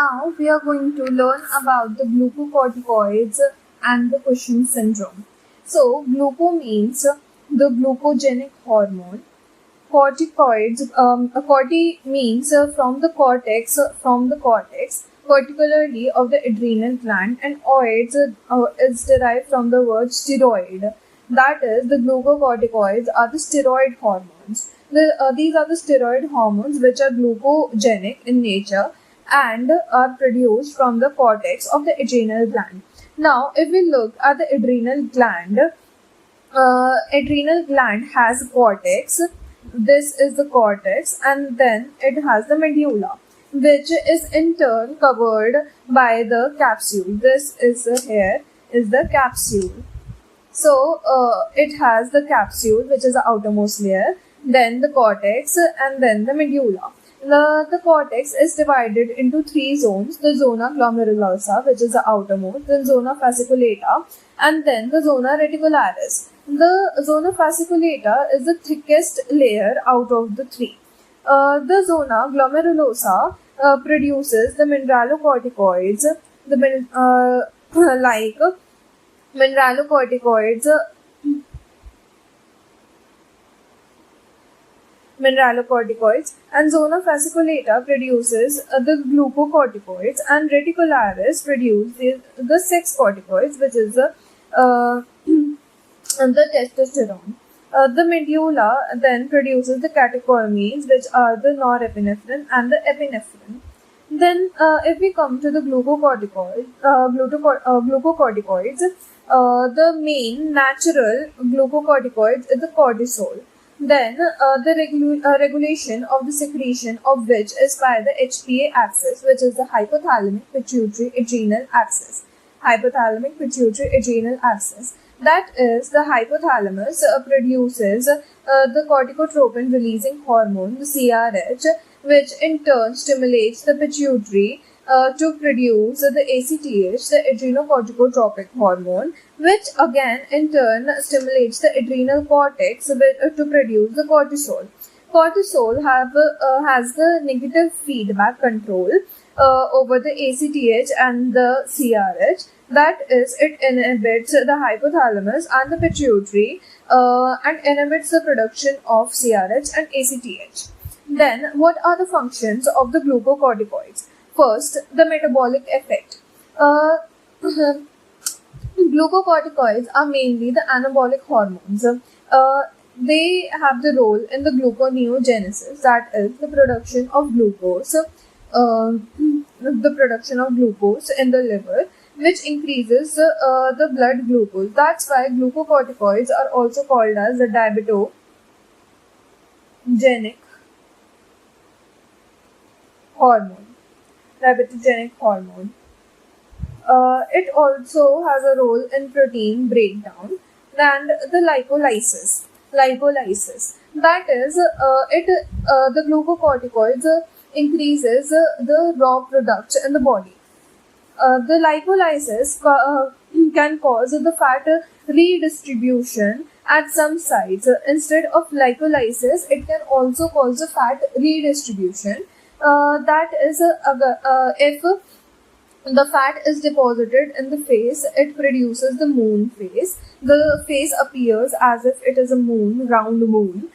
Now we are going to learn about the glucocorticoids and the Cushing syndrome. So gluco means the glucogenic hormone. Corticoids, corti means from the cortex, particularly of the adrenal gland, and oids is derived from the word steroid. That is, the glucocorticoids are the steroid hormones. These are the steroid hormones which are glucogenic in nature and are produced from the cortex of the adrenal gland. Now, if we look at the adrenal gland has cortex. This is the cortex, and then it has the medulla, which is in turn covered by the capsule. This is here is the capsule. So it has the capsule, which is the outermost layer, then the cortex, and then the medulla. The cortex is divided into three zones: the zona glomerulosa, which is the outermost, then zona fasciculata, and then the zona reticularis. The zona fasciculata is the thickest layer out of the three. The zona glomerulosa produces the mineralocorticoids, like mineralocorticoids, and zona fasciculata produces the glucocorticoids, and reticularis produces the sex corticoids, which is the testosterone. The medulla then produces the catecholamines, which are the norepinephrine and the epinephrine. Then, if we come to the glucocorticoids, the main natural glucocorticoids is the cortisol. Then, the regulation of the secretion of which is by the HPA axis, which is the hypothalamic pituitary adrenal axis. Hypothalamic pituitary adrenal axis. That is, the hypothalamus produces the corticotropin releasing hormone, the CRH, which in turn stimulates the pituitary to produce the ACTH, the adrenocorticotropic hormone, which again in turn stimulates the adrenal cortex to produce the cortisol. Cortisol has the negative feedback control over the ACTH and the CRH. That is, it inhibits the hypothalamus and the pituitary and inhibits the production of CRH and ACTH. Then, what are the functions of the glucocorticoids? First, the metabolic effect. Glucocorticoids are mainly the anabolic hormones. They have the role in the gluconeogenesis, that is, the production of glucose, in the liver, which increases the blood glucose. That's why glucocorticoids are also called as the diabetogenic hormone. It also has a role in protein breakdown and the lipolysis. That is, the glucocorticoids increases the raw product in the body. The lipolysis can cause the fat redistribution at some sites. Instead of lipolysis, it can also cause the fat redistribution. That is, if the fat is deposited in the face, it produces the moon face. The face appears as if it is a moon, round moon.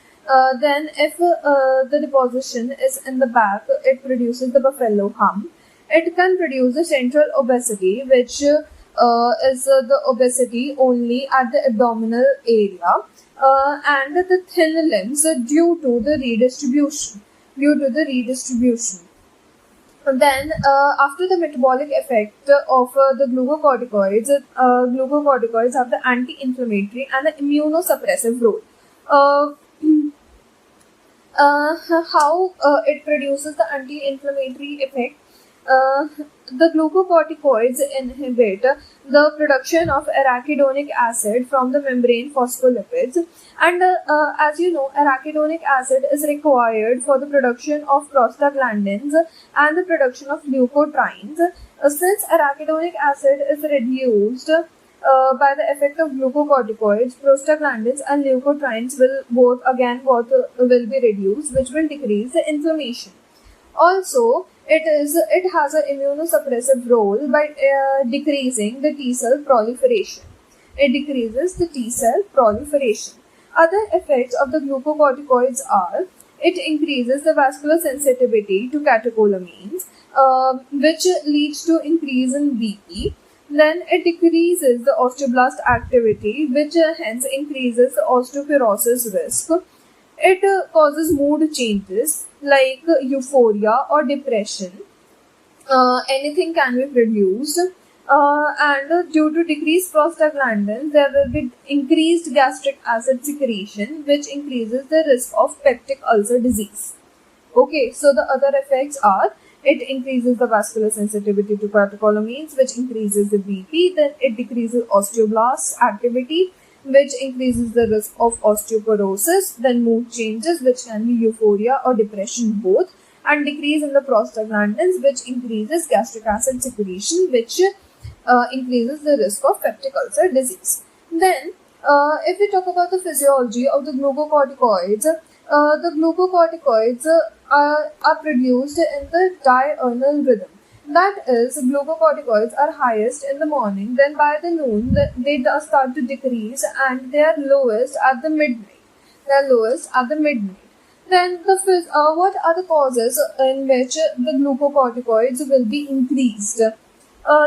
Then if the deposition is in the back, it produces the buffalo hump. It can produce the central obesity, which is the obesity only at the abdominal area, and the thin limbs due to the redistribution. Then, after the metabolic effect of the glucocorticoids have the anti-inflammatory and the immunosuppressive role. How it produces the anti-inflammatory effect? The glucocorticoids inhibit the production of arachidonic acid from the membrane phospholipids, and as you know, arachidonic acid is required for the production of prostaglandins and the production of leukotrienes. Since arachidonic acid is reduced by the effect of glucocorticoids, prostaglandins and leukotrienes will be reduced, which will decrease the inflammation. Also, It has an immunosuppressive role by decreasing the T cell proliferation. It decreases the T cell proliferation. Other effects of the glucocorticoids are it increases the vascular sensitivity to catecholamines, which leads to increase in BP. Then it decreases the osteoblast activity, which hence increases the osteoporosis risk. It causes mood changes like euphoria or depression. Anything can be produced. And due to decreased prostaglandins, there will be increased gastric acid secretion, which increases the risk of peptic ulcer disease. Okay, so the other effects are it increases the vascular sensitivity to catecholamines, which increases the BP. Then it decreases osteoblast activity, which increases the risk of osteoporosis. Then mood changes, which can be euphoria or depression both, and decrease in the prostaglandins, which increases gastric acid secretion, which increases the risk of peptic ulcer disease. Then, if we talk about the physiology of the glucocorticoids, the glucocorticoids are produced in the diurnal rhythm. That is, glucocorticoids are highest in the morning, then by the noon they start to decrease, and they are lowest at the midnight. Then what are the causes in which the glucocorticoids will be increased?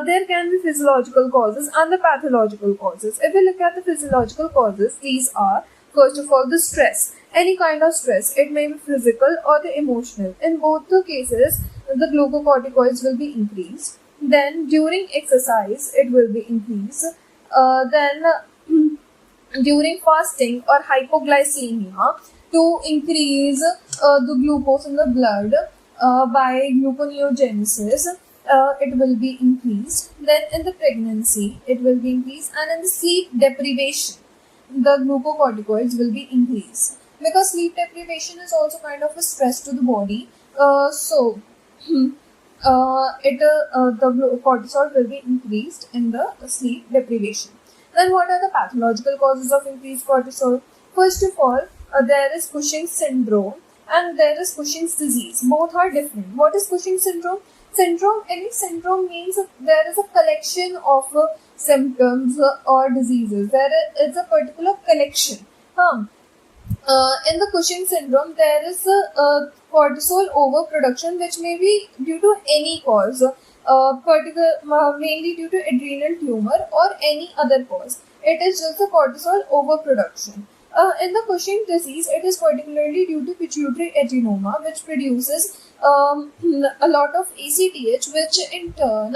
There can be physiological causes and the pathological causes. If we look at the physiological causes, these are first of all the stress. Any kind of stress, it may be physical or the emotional. In both the cases, the glucocorticoids will be increased. Then during exercise, it will be increased. Then during fasting or hypoglycemia, to increase the glucose in the blood by gluconeogenesis, it will be increased. Then in the pregnancy, it will be increased, and in the sleep deprivation, the glucocorticoids will be increased, because sleep deprivation is also kind of a stress to the body. The cortisol will be increased in the sleep deprivation. Then what are the pathological causes of increased cortisol? First of all, there is Cushing's syndrome and there is Cushing's disease. Both are different. What is Cushing's syndrome? Any syndrome means there is a collection of symptoms or diseases. There is a particular collection. In the Cushing syndrome, there is cortisol overproduction, which may be due to any cause, mainly due to adrenal tumor or any other cause. It is just the cortisol overproduction. In the Cushing disease, it is particularly due to pituitary adenoma, which produces a lot of ACTH, which in turn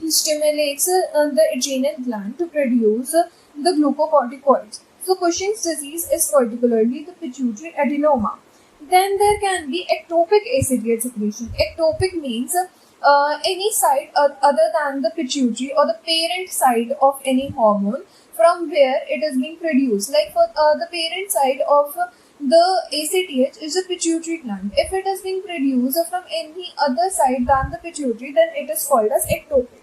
stimulates the adrenal gland to produce the glucocorticoids. So Cushing's disease is particularly the pituitary adenoma. Then there can be ectopic ACTH secretion. Ectopic means any side other than the pituitary or the parent side of any hormone from where it is being produced. Like for the parent side of the ACTH is the pituitary gland. If it is being produced from any other side than the pituitary, then it is called as ectopic.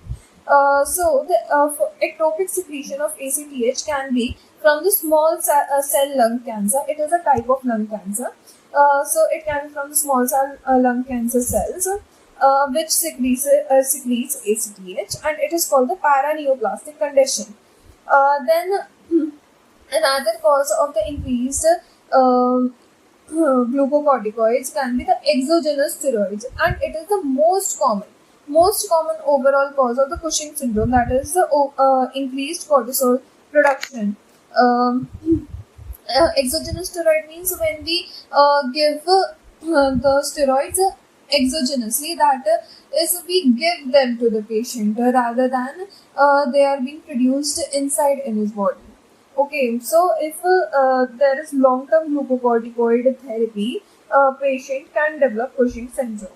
So the ectopic secretion of ACTH can be from the small cell lung cancer. It is a type of lung cancer. So it can be from the small cell lung cancer cells, which secretes ACTH, and it is called the paraneoplastic condition. Then another cause of the increased glucocorticoids can be the exogenous steroids, and it is the most common overall cause of the Cushing syndrome, that is the increased cortisol production. Exogenous steroid means when we give the steroids exogenously, that is we give them to the patient rather than they are being produced inside in his body. Okay, so if there is long-term glucocorticoid therapy, patient can develop Cushing syndrome.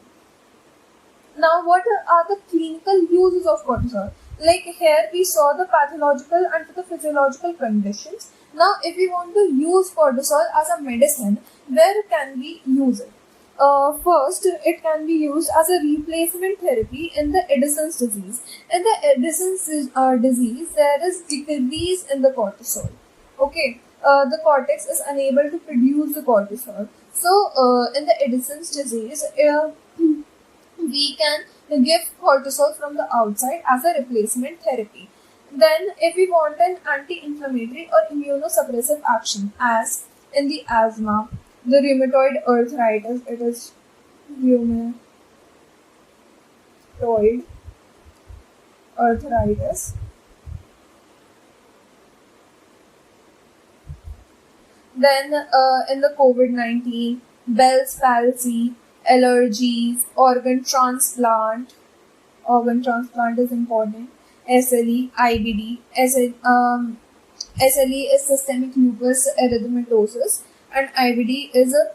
Now, what are the clinical uses of cortisol? Like here we saw the pathological and the physiological conditions. Now, if we want to use cortisol as a medicine, where can we use it? First, it can be used as a replacement therapy in the Addison's disease. In the Addison's disease, there is decrease in the cortisol. Okay, the cortex is unable to produce the cortisol. So, in the Addison's disease, we can give cortisol from the outside as a replacement therapy. Then, if we want an anti-inflammatory or immunosuppressive action, as in the asthma, the rheumatoid arthritis, it is rheumatoid arthritis. Then, in the COVID-19, Bell's palsy, allergies, organ transplant is important. SLE, IBD, SLE is systemic lupus erythematosus, and IBD is a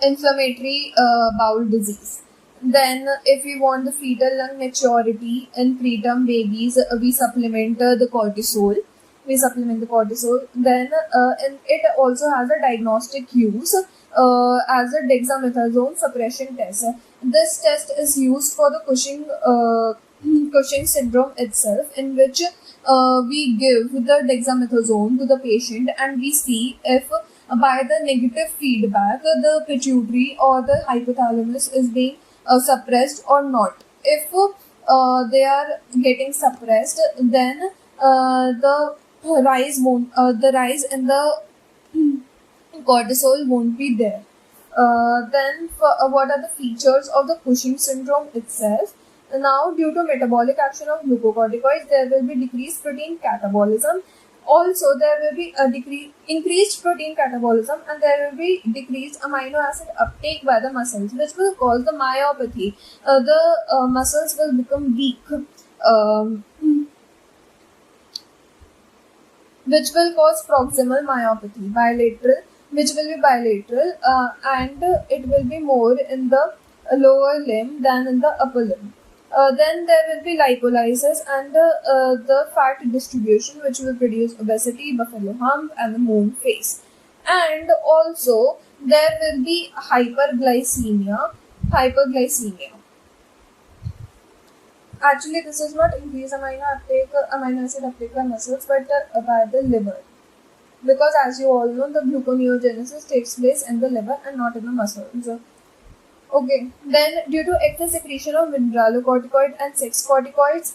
inflammatory bowel disease. Then, if we want the fetal lung maturity in preterm babies, we supplement the cortisol. Then, and it also has a diagnostic use as a dexamethasone suppression test. This test is used for the Cushing syndrome itself, in which we give the dexamethasone to the patient, and we see if by the negative feedback the pituitary or the hypothalamus is being suppressed or not. If they are getting suppressed, then the rise in the cortisol won't be there. Then, what are the features of the Cushing syndrome itself? Now, due to metabolic action of glucocorticoids, there will be decreased protein catabolism. Also, there will be increased protein catabolism, and there will be decreased amino acid uptake by the muscles, which will cause the myopathy. The muscles will become weak, which will cause proximal myopathy, which will be bilateral, and it will be more in the lower limb than in the upper limb. Then there will be lipolysis and the fat distribution, which will produce obesity, buffalo hump, and the moon face. And also there will be hyperglycemia. Actually, this is not increased amino acid uptake by muscles, but by the liver. Because as you all know, the gluconeogenesis takes place in the liver and not in the muscles. Okay, then due to excess secretion of mineralocorticoid and sex corticoids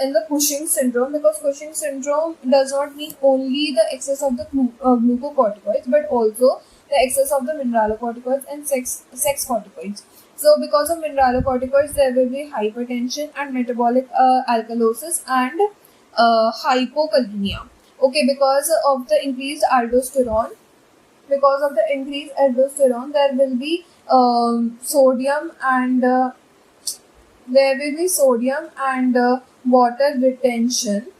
in the Cushing syndrome, because Cushing syndrome does not mean only the excess of the glucocorticoids, but also the excess of the mineralocorticoids and sex corticoids. So, because of mineralocorticoids, there will be hypertension and metabolic alkalosis and hypokalemia. Okay, because of the increased aldosterone, there will be sodium and water retention,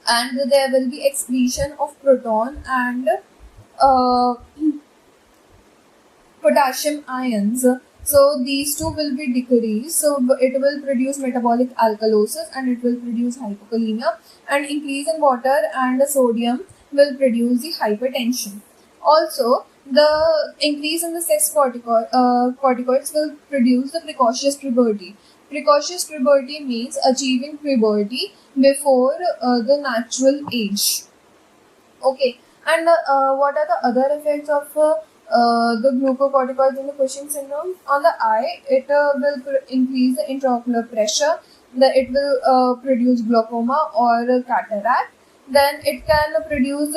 and there will be excretion of proton and potassium ions. So these two will be decreased. So it will produce metabolic alkalosis and it will produce hypokalemia, and increase in water and sodium will produce the hypertension. Also, the increase in the sex corticoids will produce the precocious puberty. Precocious puberty means achieving puberty before the natural age. Okay, and what are the other effects of the glucocorticoids in the Cushing syndrome? On the eye, it will increase the intraocular pressure. It will produce glaucoma or cataract. Then it can produce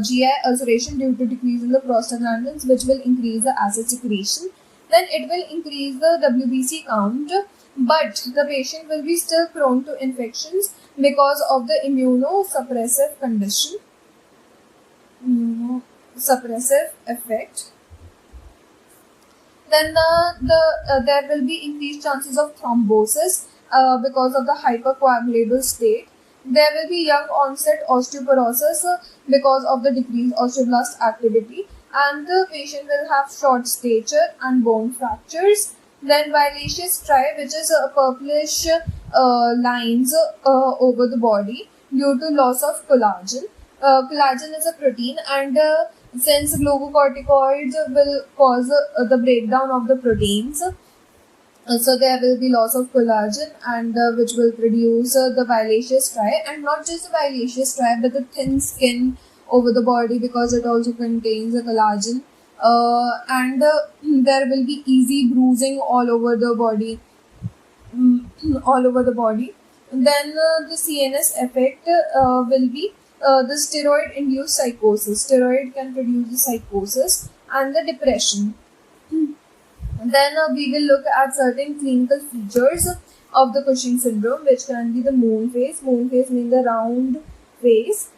GI ulceration due to decrease in the prostaglandins, which will increase the acid secretion. Then it will increase the WBC count, but the patient will be still prone to infections because of the immunosuppressive condition. Immunosuppressive effect. Then there will be increased chances of thrombosis because of the hypercoagulable state. There will be young onset osteoporosis because of the decreased osteoblast activity, and the patient will have short stature and bone fractures. Then violaceous striae, which is purplish lines over the body due to loss of collagen. Collagen is a protein, and since glucocorticoids will cause the breakdown of the proteins, so there will be loss of collagen, and which will produce the violaceous striae, and not just the violaceous striae but the thin skin over the body, because it also contains the collagen. and there will be easy bruising all over the body, all over the body. Then the CNS effect will be the steroid-induced psychosis. Steroid can produce the psychosis and the depression. Then we will look at certain clinical features of the Cushing syndrome, which can be the moon face. Moon face means the round face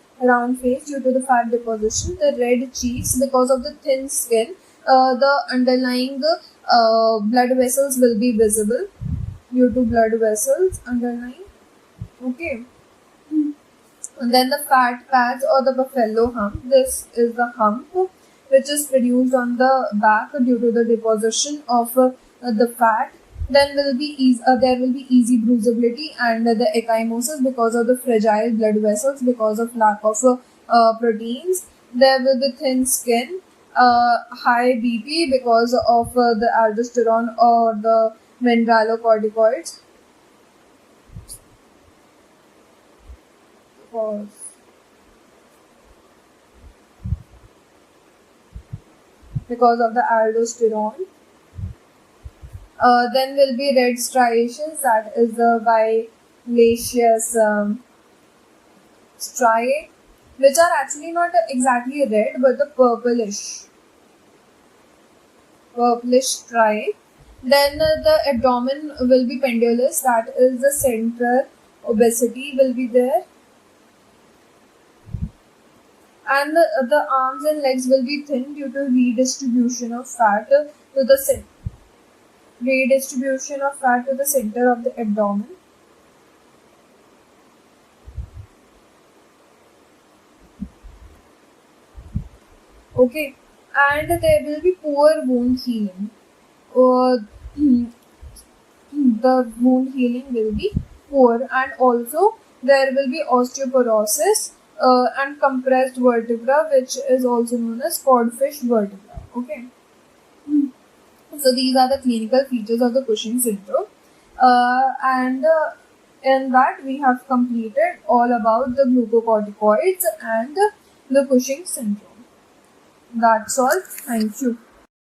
due to the fat deposition, the red cheeks because of the thin skin, the underlying blood vessels will be visible due to blood vessels underlying. Okay. And then the fat pads or the buffalo hump. This is the hump which is produced on the back due to the deposition of the fat. Then there will be easy bruisability and the ecchymosis because of the fragile blood vessels because of lack of proteins. There will be thin skin, high BP because of the aldosterone or the mineralocorticoids. Because of the aldosterone. Then will be red striations, that is the violaceous striae, which are actually not exactly red but the purplish striae. Then the abdomen will be pendulous, that is the central obesity will be there. And the arms and legs will be thin due to redistribution of fat to the center of the abdomen. Okay, and there will be poor wound healing. The wound healing will be poor, and also there will be osteoporosis and compressed vertebra, which is also known as codfish vertebra. Okay. So these are the clinical features of the Cushing syndrome, and in that we have completed all about the glucocorticoids and the Cushing syndrome. That's all. Thank you.